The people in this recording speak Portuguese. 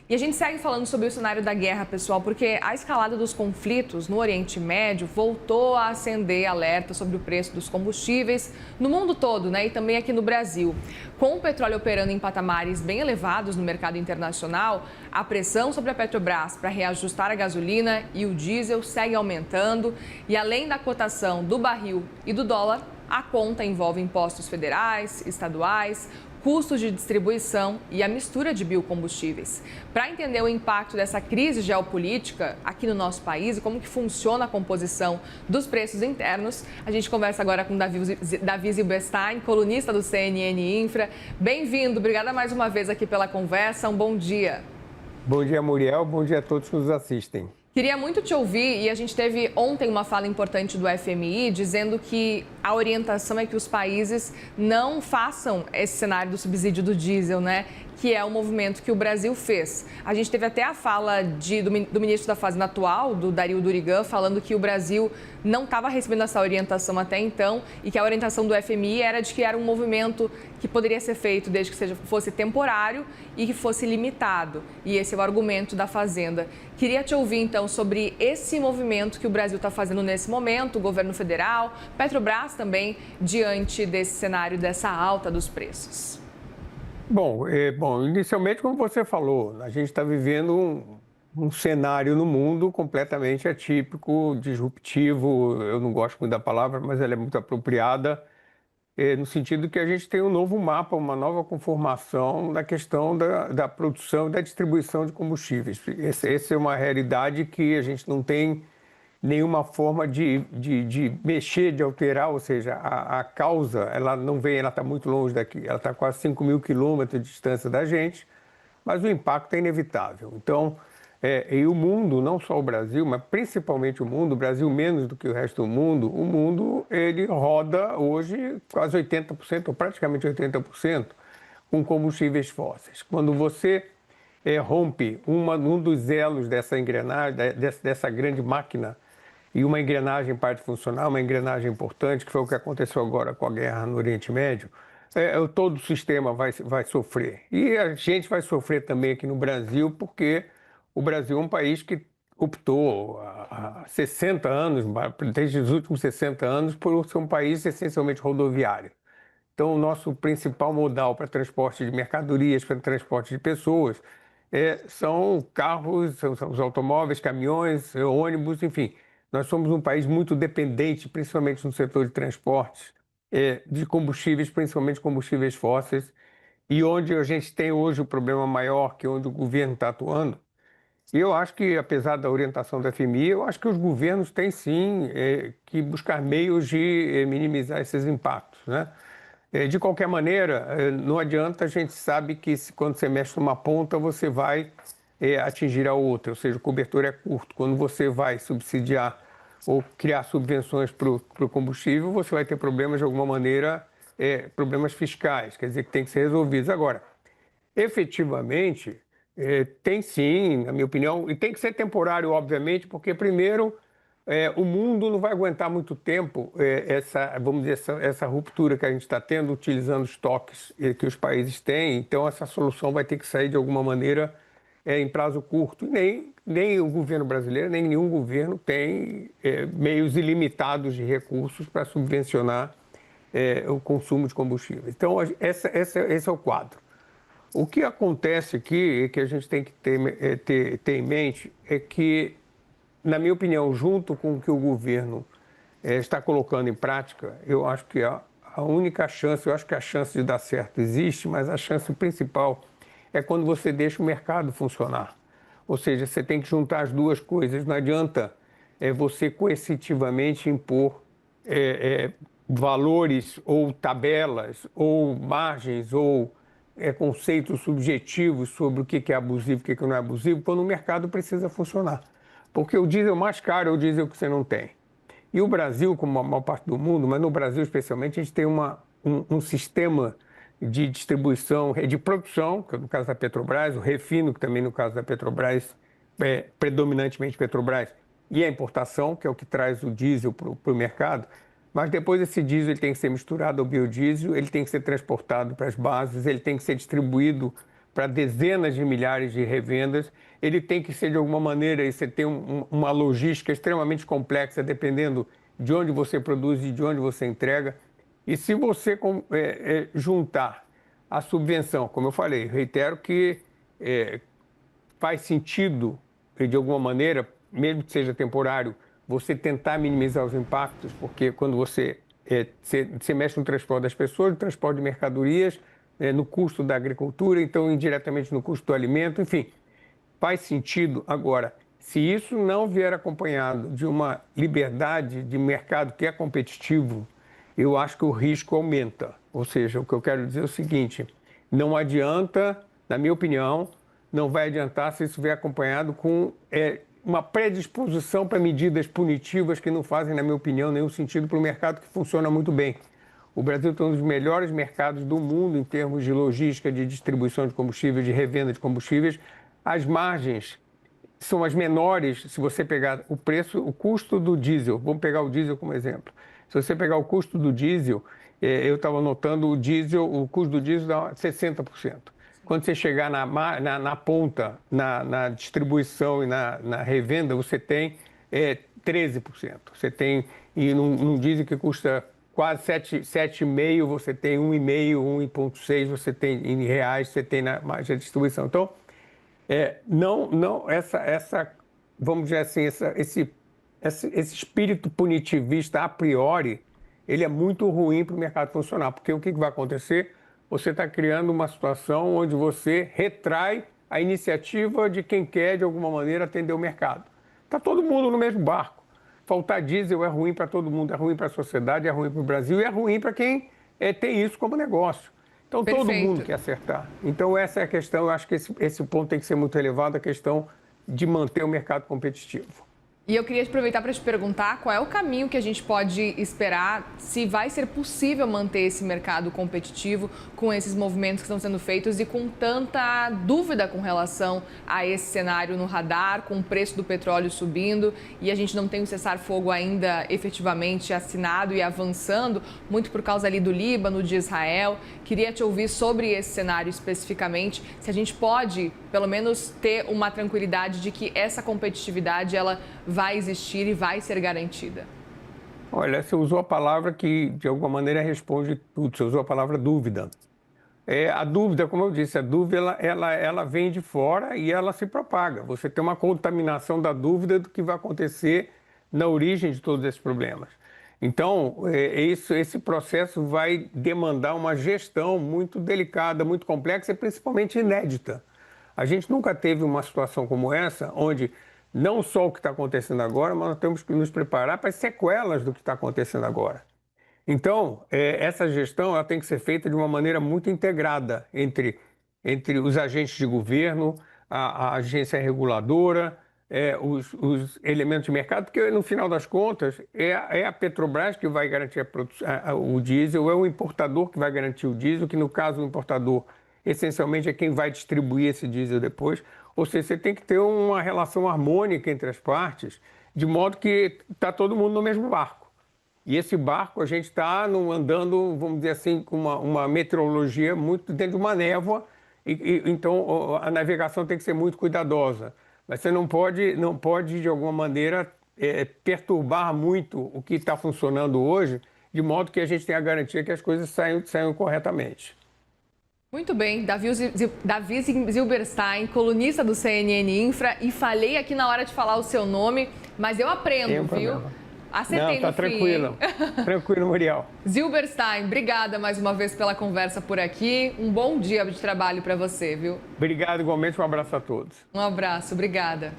E a gente segue falando sobre o cenário da guerra, pessoal, porque a escalada dos conflitos no Oriente Médio voltou a acender alerta sobre o preço dos combustíveis no mundo todo, né? E também aqui no Brasil. Com o petróleo operando em patamares bem elevados no mercado internacional, a pressão sobre a Petrobras para reajustar a gasolina e o diesel segue aumentando. E além da cotação do barril e do dólar, a conta envolve impostos federais, estaduais, custos de distribuição e a mistura de biocombustíveis. Para entender o impacto dessa crise geopolítica aqui no nosso país e como que funciona a composição dos preços internos, a gente conversa agora com Davi Zilberstein, colunista do CNN Infra. Bem-vindo, obrigada mais uma vez aqui pela conversa, um bom dia. Bom dia, Muriel, bom dia a todos que nos assistem. Queria muito te ouvir, e a gente teve ontem uma fala importante do FMI dizendo que a orientação é que os países não façam esse cenário do subsídio do diesel, né? Que é o movimento que o Brasil fez. A gente teve até a fala do ministro da Fazenda atual, do Dario Durigan, falando que o Brasil não estava recebendo essa orientação até então e que a orientação do FMI era de que era um movimento que poderia ser feito desde que fosse temporário e que fosse limitado. E esse é o argumento da Fazenda. Queria te ouvir, então, sobre esse movimento que o Brasil está fazendo nesse momento, o governo federal, Petrobras também, diante desse cenário, dessa alta dos preços. Bom, inicialmente, como você falou, a gente está vivendo um cenário no mundo completamente atípico, disruptivo. Eu não gosto muito da palavra, mas ela é muito apropriada, no sentido que a gente tem um novo mapa, uma nova conformação na questão da produção e da distribuição de combustíveis. Essa é uma realidade que a gente não tem nenhuma forma de mexer, de alterar, ou seja, a causa, ela não vem, ela está muito longe daqui, ela está quase 5.000 quilômetros de distância da gente, mas o impacto é inevitável. Então, e o mundo, não só o Brasil, mas principalmente o mundo, o Brasil menos do que o resto do mundo, o mundo, ele roda hoje quase 80%, ou praticamente 80%, com combustíveis fósseis. Quando você rompe um dos elos dessa engrenagem, dessa grande máquina, e uma engrenagem parte funcionar, uma engrenagem importante, que foi o que aconteceu agora com a guerra no Oriente Médio, todo o sistema vai sofrer. E a gente vai sofrer também aqui no Brasil, porque o Brasil é um país que optou há 60 anos, desde os últimos 60 anos, por ser um país essencialmente rodoviário. Então, o nosso principal modal para transporte de mercadorias, para transporte de pessoas, são carros, são os automóveis, caminhões, ônibus, enfim. Nós somos um país muito dependente, principalmente no setor de transportes, de combustíveis, principalmente combustíveis fósseis, e onde a gente tem hoje o problema maior, que é onde o governo está atuando. E eu acho que, apesar da orientação da FMI, eu acho que os governos têm sim que buscar meios de minimizar esses impactos, né? De qualquer maneira, não adianta, a gente sabe que quando você mexe numa ponta, você vai atingir a outra, ou seja, o cobertor é curto. Quando você vai subsidiar ou criar subvenções para o combustível, você vai ter problemas de alguma maneira, problemas fiscais, quer dizer, que tem que ser resolvidos. Agora, efetivamente, tem sim, na minha opinião, e tem que ser temporário, obviamente, porque primeiro o mundo não vai aguentar muito tempo vamos dizer, essa ruptura que a gente está tendo, utilizando os estoques que os países têm. Então, essa solução vai ter que sair de alguma maneira em prazo curto. Nem o governo brasileiro, nem nenhum governo tem meios ilimitados de recursos para subvencionar o consumo de combustível. Então, esse é o quadro. O que acontece aqui, que a gente tem que ter em mente, é que, na minha opinião, junto com o que o governo está colocando em prática, eu acho que a única chance, eu acho que a chance de dar certo existe, mas a chance principal é quando você deixa o mercado funcionar. Ou seja, você tem que juntar as duas coisas. Não adianta você coercitivamente impor valores ou tabelas ou margens ou conceitos subjetivos sobre o que é abusivo e o que não é abusivo, quando o mercado precisa funcionar. Porque o diesel mais caro é o diesel que você não tem. E o Brasil, como a maior parte do mundo, mas no Brasil especialmente, a gente tem um sistema de distribuição, de produção, que é no caso da Petrobras, o refino, que também no caso da Petrobras, predominantemente Petrobras, e a importação, que é o que traz o diesel para o mercado. Mas depois esse diesel ele tem que ser misturado ao biodiesel, ele tem que ser transportado para as bases, ele tem que ser distribuído para dezenas de milhares de revendas, ele tem que ser de alguma maneira, e você tem uma logística extremamente complexa, dependendo de onde você produz e de onde você entrega. E se você juntar a subvenção, como eu falei, reitero que faz sentido, de alguma maneira, mesmo que seja temporário, você tentar minimizar os impactos, porque quando você mexe no transporte das pessoas, no transporte de mercadorias, no custo da agricultura, então indiretamente no custo do alimento, enfim, faz sentido. Agora, se isso não vier acompanhado de uma liberdade de mercado que é competitivo, eu acho que o risco aumenta. Ou seja, o que eu quero dizer é o seguinte, não adianta, na minha opinião, não vai adiantar se isso vier acompanhado com uma predisposição para medidas punitivas que não fazem, na minha opinião, nenhum sentido para o mercado que funciona muito bem. O Brasil tem um dos melhores mercados do mundo em termos de logística, de distribuição de combustíveis, de revenda de combustíveis. As margens são as menores se você pegar o preço, o custo do diesel. Vamos pegar o diesel como exemplo. Se você pegar o custo do diesel, eu estava notando o custo do diesel dá 60%. Quando você chegar na ponta, na distribuição e na revenda, você tem 13%. Você tem, e num diesel que custa quase 7,5, você tem 1,5, 1,6, você tem em reais, você tem na margem de distribuição. Então, vamos dizer assim, esse espírito punitivista a priori, ele é muito ruim para o mercado funcionar, porque o que vai acontecer? Você está criando uma situação onde você retrai a iniciativa de quem quer, de alguma maneira, atender o mercado. Está todo mundo no mesmo barco. Faltar diesel é ruim para todo mundo, é ruim para a sociedade, é ruim para o Brasil e é ruim para quem tem isso como negócio. Então, Perfeito. Todo mundo quer acertar. Então, essa é a questão. Eu acho que esse ponto tem que ser muito elevado, a questão de manter o mercado competitivo. E eu queria aproveitar para te perguntar qual é o caminho que a gente pode esperar, se vai ser possível manter esse mercado competitivo com esses movimentos que estão sendo feitos e com tanta dúvida com relação a esse cenário no radar, com o preço do petróleo subindo e a gente não tem o cessar-fogo ainda efetivamente assinado e avançando, muito por causa ali do Líbano, de Israel. Queria te ouvir sobre esse cenário especificamente, se a gente pode, pelo menos, ter uma tranquilidade de que essa competitividade, ela vai existir e vai ser garantida. Olha, você usou a palavra que, de alguma maneira, responde tudo. Você usou a palavra dúvida. A dúvida, como eu disse, a dúvida ela vem de fora e ela se propaga. Você tem uma contaminação da dúvida do que vai acontecer na origem de todos esses problemas. Então, esse processo vai demandar uma gestão muito delicada, muito complexa e principalmente inédita. A gente nunca teve uma situação como essa, onde não só o que está acontecendo agora, mas nós temos que nos preparar para as sequelas do que está acontecendo agora. Então, essa gestão ela tem que ser feita de uma maneira muito integrada entre os agentes de governo, a agência reguladora, os elementos de mercado, porque no final das contas é a Petrobras que vai garantir o diesel, é o importador que vai garantir o diesel, que no caso o importador essencialmente é quem vai distribuir esse diesel depois. Ou seja, você tem que ter uma relação harmônica entre as partes, de modo que está todo mundo no mesmo barco. E esse barco a gente está andando, vamos dizer assim, com uma meteorologia muito dentro de uma névoa, então a navegação tem que ser muito cuidadosa. Mas você não pode de alguma maneira, perturbar muito o que está funcionando hoje, de modo que a gente tenha a garantia que as coisas saiam corretamente. Muito bem, Davi Zilberstein, colunista do CNN Infra, e falei aqui na hora de falar o seu nome, mas eu aprendo, viu? Acertei no fim. Tranquilo. Tranquilo, Muriel. Zilberstein, obrigada mais uma vez pela conversa por aqui. Um bom dia de trabalho para você, viu? Obrigado igualmente, um abraço a todos. Um abraço, obrigada.